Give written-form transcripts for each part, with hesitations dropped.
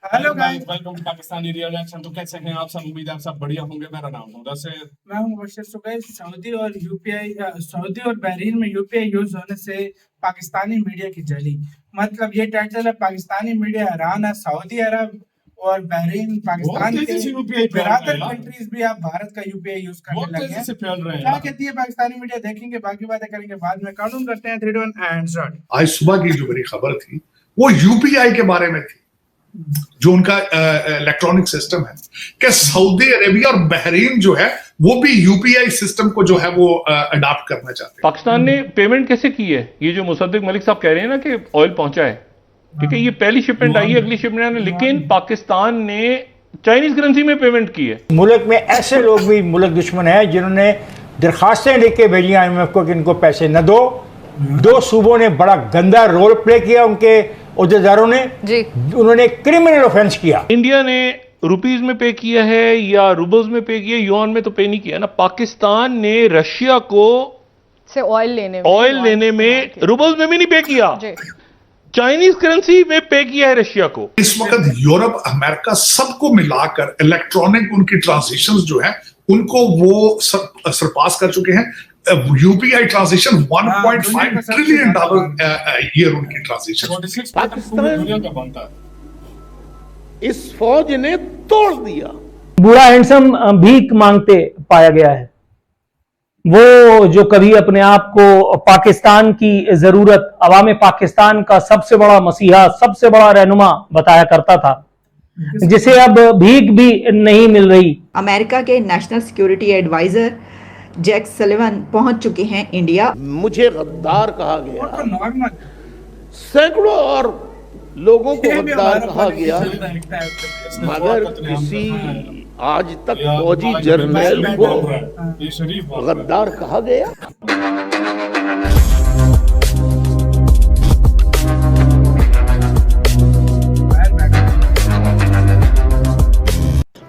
Hello guys, welcome to Pakistani reaction. तो कैसे हैं आप सब? उम्मीद है आप सब बढ़िया होंगे। मेरा नाम मुदस्सिर, मैं हूं मुबशिर। तो गाइस, सऊदी और बहरीन में यूपीआई यूज होने से पाकिस्तानी मीडिया की जली। मतलब ये टाइटल है, पाकिस्तानी मीडिया हैरान है। सऊदी अरब और बहरीन पाकिस्तान के बिरादर कंट्रीज भी आप भारत का यूपीआई यूज करने लगे हैं। क्या कहती है पाकिस्तानी मीडिया, देखेंगे, बाकी बातें करेंगे बाद में। काउंट करते हैं 3 2 1 एंड स्टार्ट। आज सुबह की जो मेरी खबर थी वो यूपीआई के बारे में थी, जो उनका इलेक्ट्रॉनिक सिस्टम है कि सऊदी अरेबिया और बहरीन जो है वो भी यूपीआई सिस्टम को जो है वो अडॉप्ट करना चाहते हैं। पाकिस्तान ने पेमेंट कैसे की है? ये जो मुसद्दिक मलिक साहब कह रहे हैं ना कि ऑयल पहुंचा है, ठीक है, ये पहली शिपमेंट आई है, अगली शिपमेंट आने, लेकिन पाकिस्तान ने चाइनीज करेंसी में पेमेंट की है। मुल्क में ऐसे लोग भी मुल्क दुश्मन है जिन्होंने दरखास्तें लेके भेजी IMF को कि इनको पैसे न दो। दो सूबों ने बड़ा गंदा रोल प्ले किया, उनके उहदेदारों ने जी, उन्होंने क्रिमिनल ऑफेंस किया। इंडिया ने रुपीज में पे किया है या रूबल्स में पे किया, युआन में तो पे नहीं किया ना। पाकिस्तान ने रशिया को से ऑयल लेने में रूबल्स में भी नहीं पे किया, चाइनीज करेंसी में पे किया है रशिया को। इस वक्त यूरोप, अमेरिका सबको मिलाकर इलेक्ट्रॉनिक उनकी ट्रांजेक्शंस जो है उनको वो सरपास कर चुके हैं। यूपीआई ट्रांजेक्शन $1.5 ट्रिलियन ईयर उनकी ट्रांजेक्शन। पाकिस्तान इस फौज ने तोड़ दिया। बूढ़ा हैंडसम भीख मांगते पाया गया है। वो जो कभी अपने आप को पाकिस्तान की जरूरत, अवाम पाकिस्तान का सबसे बड़ा मसीहा, सबसे बड़ा रहनुमा बताया करता था, जिसे अब भीख भी नहीं मिल रही। अमेरिका के national security adviser Jack Sullivan पहुंच चुके हैं इंडिया। मुझे गद्दार कहा गया, सैकड़ों और लोगों को गद्दार कहा गया, मगर किसी आज तक फौजी जर्नल को गद्दार कहा गया।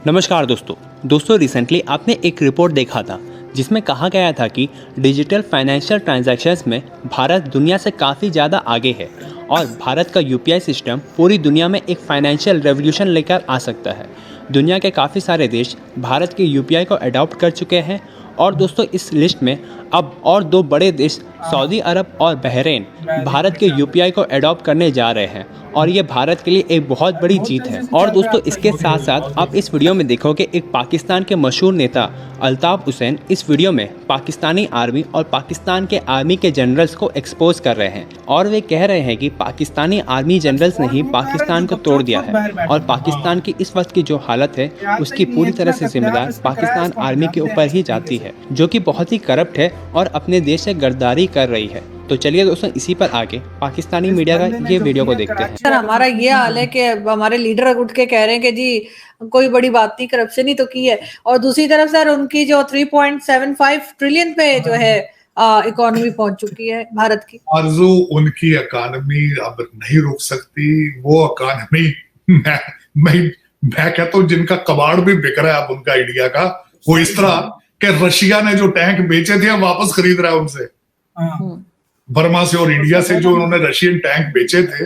नमस्कार दोस्तों, रिसेंटली आपने एक रिपोर्ट देखा था जिसमें कहा गया था कि डिजिटल फाइनेंशियल ट्रांजैक्शंस में भारत दुनिया से काफ़ी ज़्यादा आगे है और भारत का यूपीआई सिस्टम पूरी दुनिया में एक फाइनेंशियल रेवोल्यूशन लेकर आ सकता है। दुनिया के काफ़ी सारे देश भारत के यूपीआई को अडॉप्ट कर चुके हैं और दोस्तों इस लिस्ट में अब और 2 बड़े देश सऊदी अरब और बहरीन भारत के यूपीआई को अडॉप्ट करने जा रहे हैं और ये भारत के लिए एक बहुत बड़ी जीत है। और दोस्तों इसके साथ साथ आप इस वीडियो में देखोगे एक पाकिस्तान के मशहूर नेता अल्ताफ हुसैन इस वीडियो में पाकिस्तानी आर्मी और पाकिस्तान के आर्मी के जनरल्स को एक्सपोज कर रहे हैं और वे कह रहे हैं कि पाकिस्तानी आर्मी जनरल्स ने ही पाकिस्तान को तोड़ दिया है और पाकिस्तान की इस वक्त की जो हालत है उसकी पूरी तरह से जिम्मेदार पाकिस्तान आर्मी के ऊपर ही जाती है, जो कि बहुत ही करप्ट है और अपने देश से गद्दारी कर रही है। तो चलिए दोस्तों इसी पर आगे पाकिस्तानी मीडिया का ये वीडियो को देखते हैं। सर, हमारा ये हाल है कि हमारे लीडर उठ के कह रहे हैं कि जी कोई बड़ी बात नहीं, करप्शन ही तो की है, और दूसरी तरफ सर उनकी जो 3.75 ट्रिलियन पे जो है इकोनॉमी पहुंच चुकी है भारत की। आरज़ू उनकी इकोनॉमी अब नहीं रुक सकती। वो इकोनॉमी मैं कहता हूँ जिनका कबाड़ भी बिक रहा है अब उनका इंडिया का, वो इस तरह कि रशिया ने जो टैंक बेचे थे वापस खरीद रहा है उनसे, बर्मा से और इंडिया से जो उन्होंने रशियन टैंक बेचे थे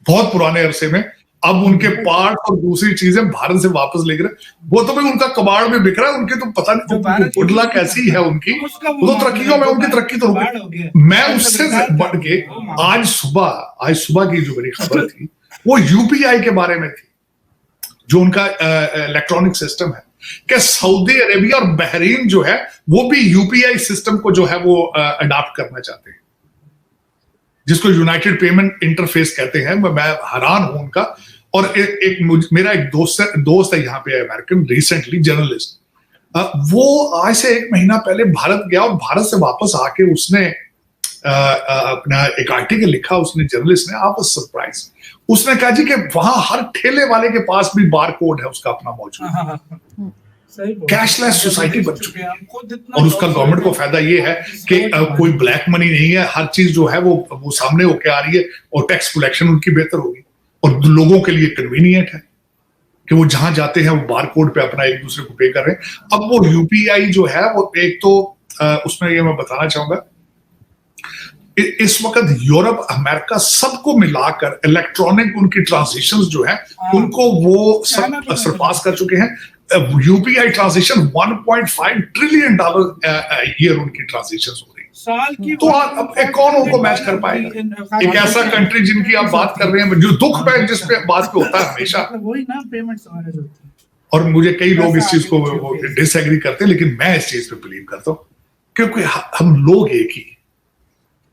बहुत पुराने अरसे में, अब उनके पार्ट और दूसरी चीजें भारत से वापस लेकर वो तो भाई उनका कबाड़ भी बिक रहा है। उनकी तो पता नहीं उड़ला कैसी है उनकी, वो तो तरक्की में उनकी तरक्की तो रुकी। मैं उससे बढ़ के आज सुबह की जो मेरी खबर थी वो यूपीआई के बारे में थी, जो उनका इलेक्ट्रॉनिक सिस्टम है कि सऊदी अरेबिया और बहरीन जो है वो भी यूपीआई सिस्टम को जो है वो अडॉप्ट करना चाहते हैं, जिसको यूनाइटेड पेमेंट इंटरफेस कहते हैं। मैं हैरान हूं उनका। और मेरा एक दोस्त है यहाँ पे अमेरिकन, रिसेंटली जर्नलिस्ट, वो आज से 1 महीना पहले भारत गया और भारत से वापस आके उसने अपना एक आर्टिकल लिखा, उसने जर्नलिस्ट ने, आप सरप्राइज, उसने कहा जी कि वहां हर ठेले वाले के पास भी बार कोड है उसका अपना मौजूद, कैशलेस सोसाइटी बन चुकी है। और उसका गवर्नमेंट को फायदा ये है कि कोई ब्लैक मनी नहीं है, हर चीज जो है वो सामने होके आ रही है और टैक्स कलेक्शन उनकी बेहतर होगी और लोगों के लिए कन्वीनियंट है कि वो जहां जाते हैं वो बार कोड पे अपना एक दूसरे को पे कर रहे हैं। अब वो यूपीआई जो है वो एक तो उसमें ये मैं बताना चाहूंगा इस वक्त यूरोप, अमेरिका सबको मिलाकर इलेक्ट्रॉनिक उनकी ट्रांजिशंस जो है उनको वो सब सरपास कर चुके हैं। यूपीआई ट्रांजिशन $1.5 ट्रिलियन ईयर उनकी ट्रांजिशन हो रही साल की। तो अब कौन उनको मैच कर पाएगा? एक ऐसा कंट्री जिनकी आप बात कर रहे हैं, जो दुख पे जिस पे बात पे होता है हमेशा, वही ना पेमेंट्स हमारे जो और मुझे कई लोग इस चीज को डिसएग्री करते हैं, लेकिन मैं इस चीज पे बिलीव करता हूँ, क्योंकि हम लोग एक ही,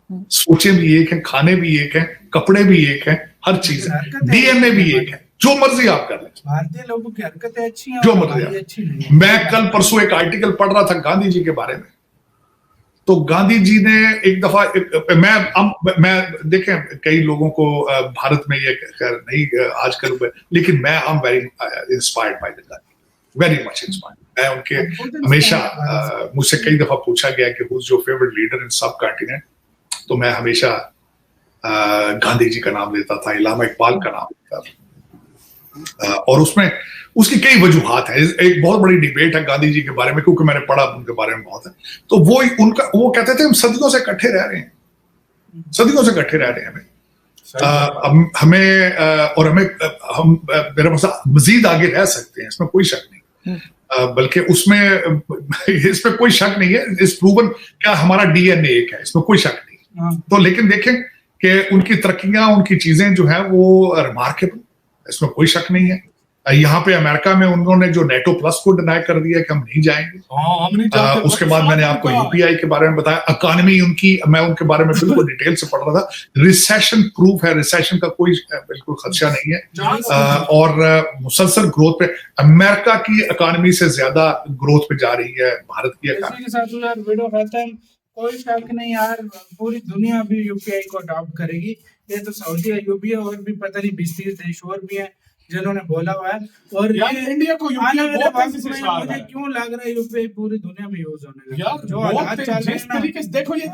सोचें भी एक है, खाने भी एक है, कपड़े भी एक है, हर चीज है, डीएनए भी एक है, जो मर्जी आप कर लें। भारतीय लोगों की हरकतें अच्छी हैं, जो मर्जी अच्छी नहीं। मैं कल परसों एक आर्टिकल पढ़ रहा था गांधी जी के बारे में, तो गांधी जी ने एक दफा मैं देखें कई लोगों को भारत में ये नहीं आजकल, लेकिन मैं I am very inspired by the Gandhi, very much inspired. मैं उनके हमेशा मुझसे कई दफा पूछा गया कि who is your favourite leader in सब कॉन्टिनेंट, तो मैं हमेशा गांधी जी का नाम लेता था, इलामा इकबाल का नाम लेता था। और उसमें उसकी कई वजूहात हैं। एक बहुत बड़ी डिबेट है गांधी जी के बारे में, क्योंकि मैंने पढ़ा उनके बारे में बहुत है। तो वो कहते थे हम सदियों से इकट्ठे रह रहे हैं, सदियों से इकट्ठे रह रहे हैं, हम मेरे मजीद आगे रह सकते हैं, इसमें कोई शक नहीं। बल्कि इसमें कोई शक नहीं है, इस प्रूवन क्या हमारा डीएनए एक है, इसमें कोई शक नहीं। तो लेकिन देखें कि उनकी तरक्कियां, उनकी चीजें जो है वो रिमार्केबल, इसमें कोई शक नहीं है। यहाँ पे अमेरिका में उन्होंने जो नेटो प्लस को डिनाई कर दिया कि हम नहीं जाएंगे। उसके बाद मैंने आपको यूपीआई के बारे में बताया, इकोनॉमी उनकी, मैं उनके बारे में बिल्कुल डिटेल से पढ़ रहा था। रिसेशन प्रूफ है, रिसेशन का कोई बिल्कुल खदशा नहीं है, और मुसलसल ग्रोथ पे अमेरिका की इकोनॉमी से ज्यादा ग्रोथ पे जा रही है भारत की इकोनॉमी। कोई शक नहीं यार, पूरी दुनिया भी यूपीआई को अडॉप्ट करेगी। ये तो सऊदी अरब है, और भी पता नहीं 20-30 देश और भी हैं जिन्होंने बोला हुआ है। और इंडिया को आने वाले वक्त में मुझे क्यों लग रहा है यूपीआई पूरी दुनिया में यूज होने लगा। जो हालात चल रहे हैं तरीके से देखो, ये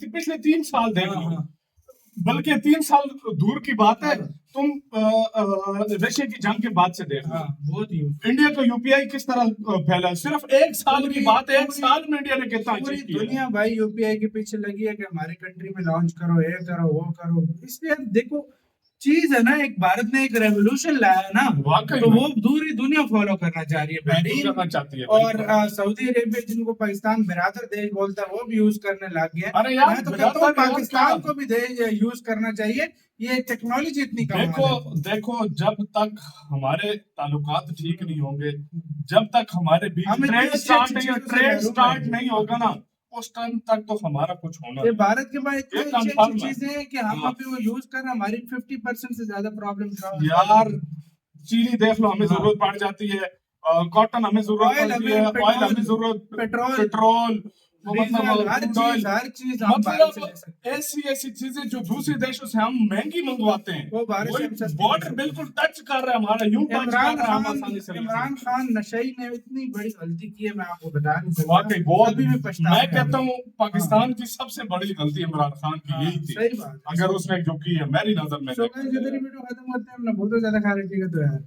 पिछले 3 साल देख लो, बल्कि 3 साल दूर की बात है, तुम रशिया की जंग के बाद से देखो, इंडिया का यूपीआई किस तरह फैला। सिर्फ 1 साल की बात है, 1 साल में इंडिया ने कितना पूरी दुनिया भाई यूपीआई के पीछे लगी है कि हमारे कंट्री में लॉन्च करो, ये करो, वो करो। इसलिए देखो चीज है ना, एक भारत ने एक रेवोल्यूशन लाया ना, तो वो पूरी दुनिया फॉलो करना चाह रही है। बहरीन और सऊदी अरेबिया, जिनको पाकिस्तान बिरादर देश बोलता है, वो भी यूज करने लग गया। मैं तो कहता हूँ पाकिस्तान को भी यूज करना चाहिए, ये टेक्नोलॉजी इतनी देखो जब तक हमारे ताल्लुकात ठीक नहीं होंगे, जब तक हमारे बीच ट्रेड स्टार्ट नहीं होगा ना, उस टाइम तक तो हमारा कुछ होना है। भारत के पास इतनी अच्छी चीजें हैं कि हम अभी वो यूज कर रहे हैं, हमारी 50% से ज्यादा प्रॉब्लम यार। चीनी देख लो, हमें जरूरत पड़ जाती है, कॉटन हमें जरूरत पड़ती है, ऑयल हमें जरूरत, पेट्रोल, हर चीज ऐसी चीजें जो दूसरे देशों से हम महंगी मंगवाते हैं, वो बॉर्डर बिल्कुल टच कर रहा है हमारा, यूं टच कर रहा है आसानी से। इमरान खान नशई ने इतनी बड़ी गलती की है, मैं आपको बता नहीं सकता। वाकई बहुत, मैं कहता हूँ पाकिस्तान की सबसे बड़ी गलती इमरान खान की यही थी। सही बात, अगर उसने जो की है मेरी नजर में। वीडियो खत्म होते हैं, बहुत ज्यादा खा रही थी तो यार।